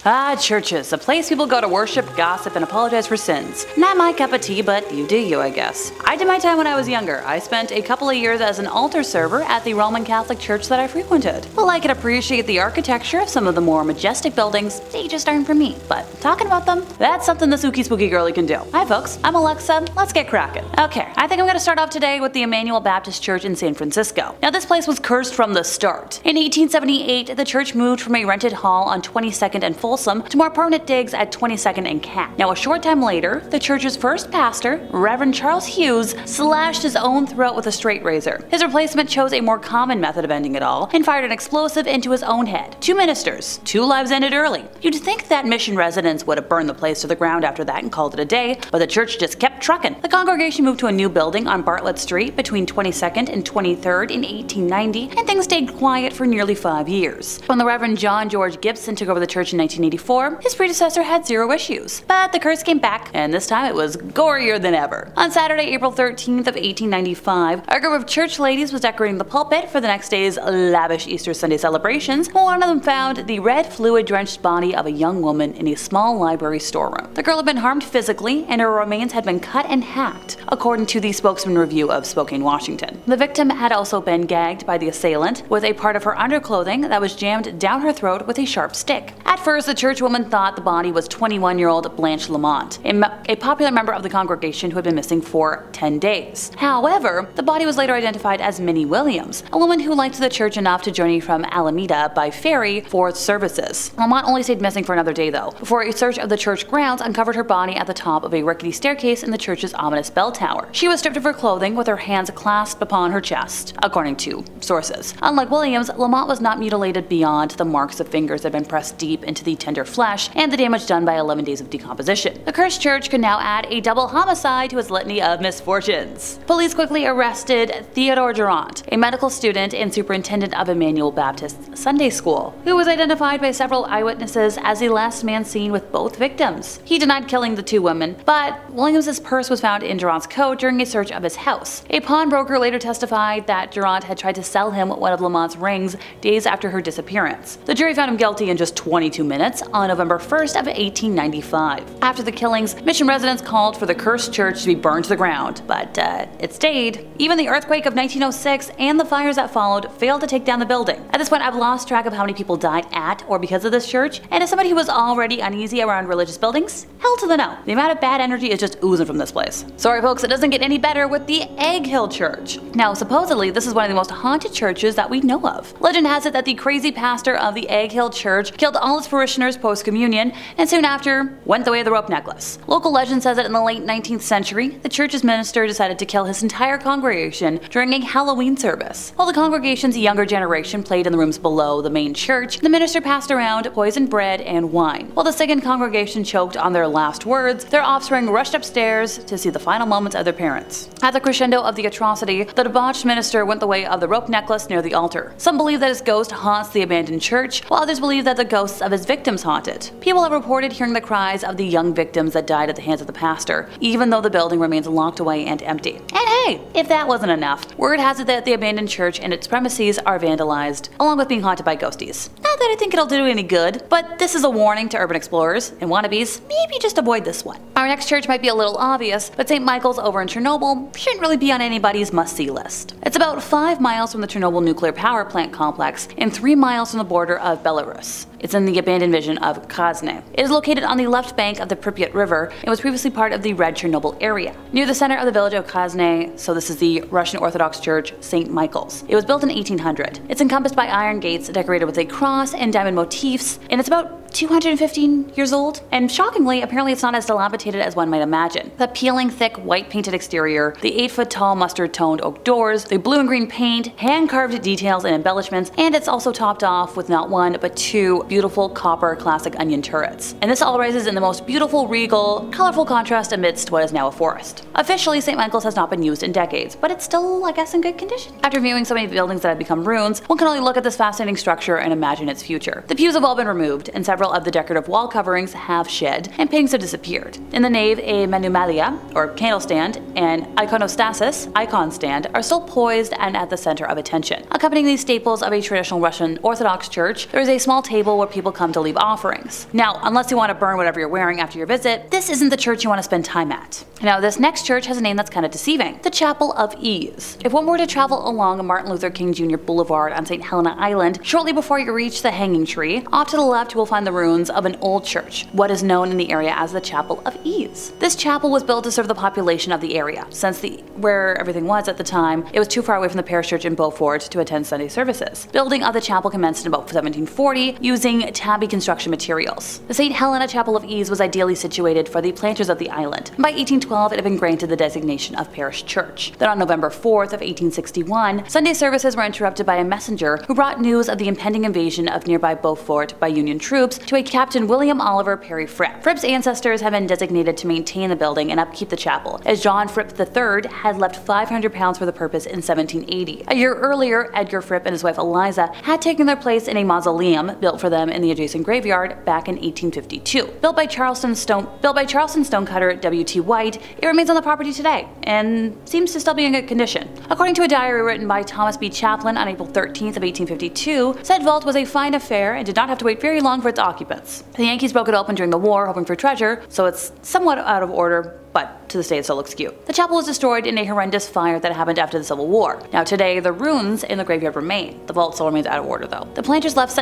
Churches, a place people go to worship, gossip, and apologize for sins. Not my cup of tea, but you do you, I guess. I did my time when I was younger. I spent a couple of years as an altar server at the Roman Catholic church that I frequented. While I could appreciate the architecture of some of the more majestic buildings, they just aren't for me. But talking about them, that's something the spooky girly can do. Hi folks, I'm Alexa, let's get cracking. Okay, I think I'm gonna start off today with the Emmanuel Baptist Church in San Francisco. Now this place was cursed from the start. In 1878, the church moved from a rented hall on 22nd and Folsom to more permanent digs at 22nd and Cat. Now a short time later, the church's first pastor, Reverend Charles Hughes, slashed his own throat with a straight razor. His replacement chose a more common method of ending it all and fired an explosive into his own head. 2 ministers, 2 lives ended early. You'd think that Mission residents would have burned the place to the ground after that and called it a day, but the church just kept trucking. The congregation moved to a new building on Bartlett Street between 22nd and 23rd in 1890, and things stayed quiet for nearly 5 years. When the Reverend John George Gibson took over the church in 1984, his predecessor had 0 issues. But the curse came back, and this time it was gorier than ever. On Saturday, April 13th of 1895, a group of church ladies was decorating the pulpit for the next day's lavish Easter Sunday celebrations, when one of them found the red fluid-drenched body of a young woman in a small library storeroom. The girl had been harmed physically, and her remains had been cut and hacked, according to the Spokesman Review of Spokane, Washington. The victim had also been gagged by the assailant with a part of her underclothing that was jammed down her throat with a sharp stick. At first, the churchwoman thought the body was 21-year-old Blanche Lamont, a popular member of the congregation who had been missing for 10 days. However, the body was later identified as Minnie Williams, a woman who liked the church enough to journey from Alameda by ferry for services. Lamont only stayed missing for another day though, before a search of the church grounds uncovered her body at the top of a rickety staircase in the church's ominous bell tower. She was stripped of her clothing with her hands clasped upon her chest, according to sources. Unlike Williams, Lamont was not mutilated beyond the marks of fingers that had been pressed deep into the tender flesh and the damage done by 11 days of decomposition. The cursed church could now add a double homicide to its litany of misfortunes. Police quickly arrested Theodore Durant, a medical student and superintendent of Emmanuel Baptist Sunday School, who was identified by several eyewitnesses as the last man seen with both victims. He denied killing the 2 women, but Williams's purse was found in Durant's coat during a search of his house. A pawnbroker later testified that Durant had tried to sell him one of Lamont's rings days after her disappearance. The jury found him guilty in just 22 minutes on November 1st of 1895. After the killings, Mission residents called for the cursed church to be burned to the ground, but it stayed. Even the earthquake of 1906 and the fires that followed failed to take down the building. At this point, I've lost track of how many people died at or because of this church, and as somebody who was already uneasy around religious buildings, hell to the no. The amount of bad energy is just oozing from this place. Sorry folks, it doesn't get any better with the Egg Hill Church. Now supposedly this is one of the most haunted churches that we know of. Legend has it that the crazy pastor of the Egg Hill Church killed all his parishioners post-communion and soon after went the way of the rope necklace. Local legend says that in the late 19th century, the church's minister decided to kill his entire congregation during a Halloween service. While the congregation's younger generation played in the rooms below the main church, the minister passed around poisoned bread and wine. While the second congregation choked on their last words, their offspring rushed upstairs to see the final moments of their parents. At the crescendo of the atrocity, the debauched minister went the way of the rope necklace near the altar. Some believe that his ghost haunts the abandoned church, while others believe that the ghosts of his victims haunt it. People have reported hearing the cries of the young victims that died at the hands of the pastor, even though the building remains locked away and empty. And hey, if that wasn't enough, word has it that the abandoned church and its premises are vandalized, along with being haunted by ghosties. Not that I think it'll do any good, but this is a warning to urban explorers and wannabes, maybe just avoid this one. Our next church might be a little obvious, but St. Michael's over in Chernobyl shouldn't really be on anybody's must-see list. It's about 5 miles from the Chernobyl nuclear power plant complex and 3 miles from the border of Belarus. It's in the abandoned vision of Krasny. It is located on the left bank of the Pripyat River and was previously part of the Red Chernobyl area, near the center of the village of Krasny, so this is the Russian Orthodox Church St. Michael's. It was built in 1800. It's encompassed by iron gates decorated with a cross and diamond motifs, and it's about 215 years old, and shockingly, apparently it's not as dilapidated as one might imagine. The peeling, thick, white painted exterior, the 8-foot-tall mustard-toned oak doors, the blue and green paint, hand-carved details and embellishments, and it's also topped off with not 1 but 2 beautiful copper classic onion turrets. And this all rises in the most beautiful, regal, colorful contrast amidst what is now a forest. Officially, St. Michael's has not been used in decades, but it's still, I guess, in good condition. After viewing so many buildings that have become ruins, one can only look at this fascinating structure and imagine its future. The pews have all been removed, and several several of the decorative wall coverings have shed and paintings have disappeared. In the nave, a menumalia, or candle stand, and iconostasis, icon stand, are still poised and at the center of attention. Accompanying these staples of a traditional Russian Orthodox church, there is a small table where people come to leave offerings. Now, unless you want to burn whatever you're wearing after your visit, this isn't the church you want to spend time at. Now, this next church has a name that's kind of deceiving: the Chapel of Ease. If one were to travel along Martin Luther King Jr. Boulevard on St. Helena Island, shortly before you reach the hanging tree, off to the left you will find the ruins of an old church, what is known in the area as the Chapel of Ease. This chapel was built to serve the population of the area, since where everything was at the time, it was too far away from the parish church in Beaufort to attend Sunday services. Building of the chapel commenced in about 1740 using tabby construction materials. The St. Helena Chapel of Ease was ideally situated for the planters of the island. By 1812, it had been granted the designation of parish church. Then on November 4th of 1861, Sunday services were interrupted by a messenger who brought news of the impending invasion of nearby Beaufort by Union troops to a Captain William Oliver Perry Fripp. Fripp's ancestors had been designated to maintain the building and upkeep the chapel, as John Fripp III had left £500 for the purpose in 1780. A year earlier, Edgar Fripp and his wife Eliza had taken their place in a mausoleum built for them in the adjacent graveyard back in 1852. Built by Charleston stonecutter W.T. White, it remains on the property today and seems to still be in good condition. According to a diary written by Thomas B. Chaplin on April 13th of 1852, said vault was a fine affair and did not have to wait very long for its occupants. The Yankees broke it open during the war, hoping for treasure, so it's somewhat out of order, but to this day it still looks cute. The chapel was destroyed in a horrendous fire that happened after the Civil War. Now today, the ruins in the graveyard remain. The vault still remains out of order though. The planters left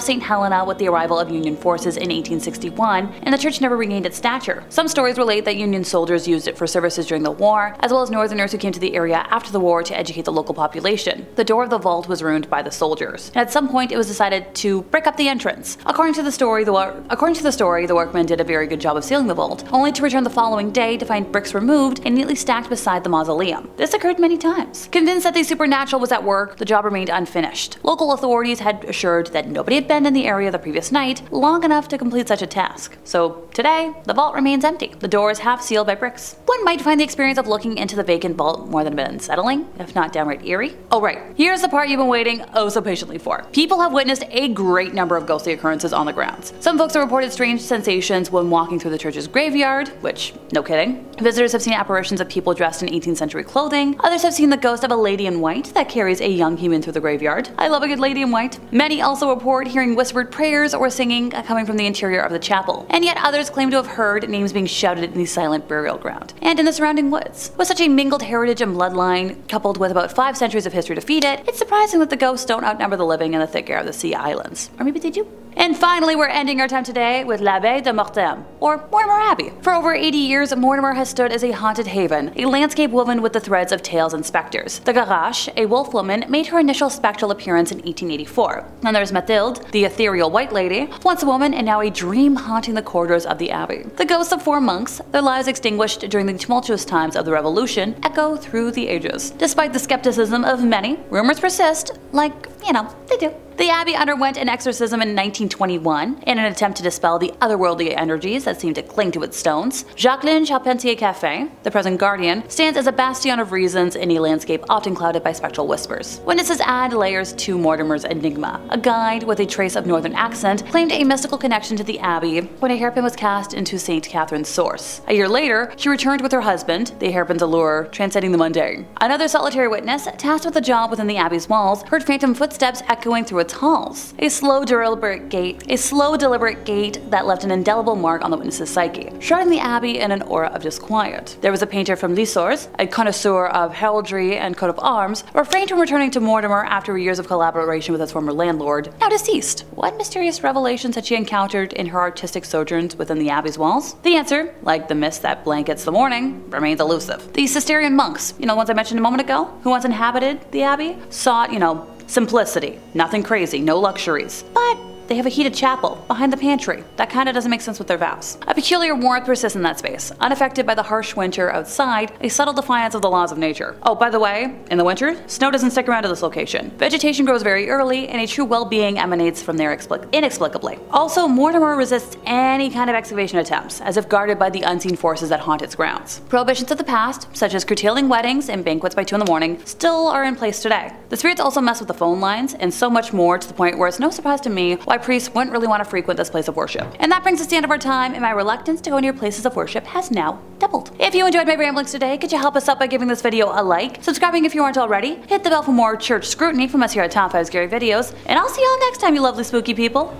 St. Helena with the arrival of Union forces in 1861, and the church never regained its stature. Some stories relate that Union soldiers used it for services during the war, as well as Northerners who came to the area after the war to educate the local population. The door of the vault was ruined by the soldiers, and at some point it was decided to brick up the entrance. According to the story, the workmen did a very good job of sealing the vault, only to return the following day to find bricks removed and neatly stacked beside the mausoleum. This occurred many times. Convinced that the supernatural was at work, the job remained unfinished. Local authorities had assured that nobody had been in the area the previous night long enough to complete such a task. So today, the vault remains empty. The door is half sealed by bricks. One might find the experience of looking into the vacant vault more than a bit unsettling, if not downright eerie. Oh right, here's the part you've been waiting oh so patiently for. People have witnessed a great number of ghostly occurrences on the grounds. Some folks have reported strange sensations when walking through the church's graveyard, which, no kidding. Visitors have seen apparitions of people dressed in 18th century clothing. Others have seen the ghost of a lady in white that carries a young human through the graveyard. I love a good lady in white. Many also report hearing whispered prayers or singing coming from the interior of the chapel. And yet others claim to have heard names being shouted in the silent burial ground and in the surrounding woods. With such a mingled heritage and bloodline, coupled with about 5 centuries of history to feed it, it's surprising that the ghosts don't outnumber the living in the thick air of the Sea Islands. Or maybe they do. And finally, we're ending our time today with l'Abbaye de Morteme, or Mortimer Abbey. For over 80 years, Mortimer has stood as a haunted haven, a landscape woven with the threads of tales and specters. The Garage, a wolf woman, made her initial spectral appearance in 1884. Then there's Mathilde, the ethereal white lady, once a woman and now a dream haunting the corridors of the abbey. The ghosts of 4 monks, their lives extinguished during the tumultuous times of the Revolution, echo through the ages. Despite the skepticism of many, rumors persist, like, they do. The abbey underwent an exorcism in 1921 in an attempt to dispel the otherworldly energies that seemed to cling to its stones. Jacqueline Charpentier Café, the present guardian, stands as a bastion of reasons in a landscape often clouded by spectral whispers. Witnesses add layers to Mortimer's enigma. A guide with a trace of northern accent claimed a mystical connection to the abbey when a hairpin was cast into St. Catherine's source. A year later, she returned with her husband, the hairpin's allure transcending the mundane. Another solitary witness, tasked with a job within the abbey's walls, heard phantom footsteps echoing through its halls. A slow, deliberate gait that left an indelible mark on the witness's psyche, shrouding the abbey in an aura of disquiet. There was a painter from Lissors, a connoisseur of heraldry and coat of arms, refrained from returning to Mortimer after years of collaboration with his former landlord, now deceased. What mysterious revelations had she encountered in her artistic sojourns within the abbey's walls? The answer, like the mist that blankets the morning, remains elusive. The Cistercian monks, the ones I mentioned a moment ago, who once inhabited the abbey, sought, simplicity, nothing crazy, no luxuries. But they have a heated chapel behind the pantry. That kinda doesn't make sense with their vows. A peculiar warmth persists in that space, unaffected by the harsh winter outside, a subtle defiance of the laws of nature. Oh, by the way, in the winter, snow doesn't stick around to this location. Vegetation grows very early, and a true well-being emanates from there inexplicably. Also, Mortimer resists any kind of excavation attempts, as if guarded by the unseen forces that haunt its grounds. Prohibitions of the past, such as curtailing weddings and banquets by 2 in the morning, still are in place today. The spirits also mess with the phone lines, and so much more, to the point where it's no surprise to me why why priests wouldn't really want to frequent this place of worship. And that brings us to the end of our time, and my reluctance to go near places of worship has now doubled. If you enjoyed my ramblings today, could you help us out by giving this video a like, subscribing if you aren't already, hit the bell for more church scrutiny from us here at Top 5 Scary Videos, and I'll see y'all next time, you lovely spooky people.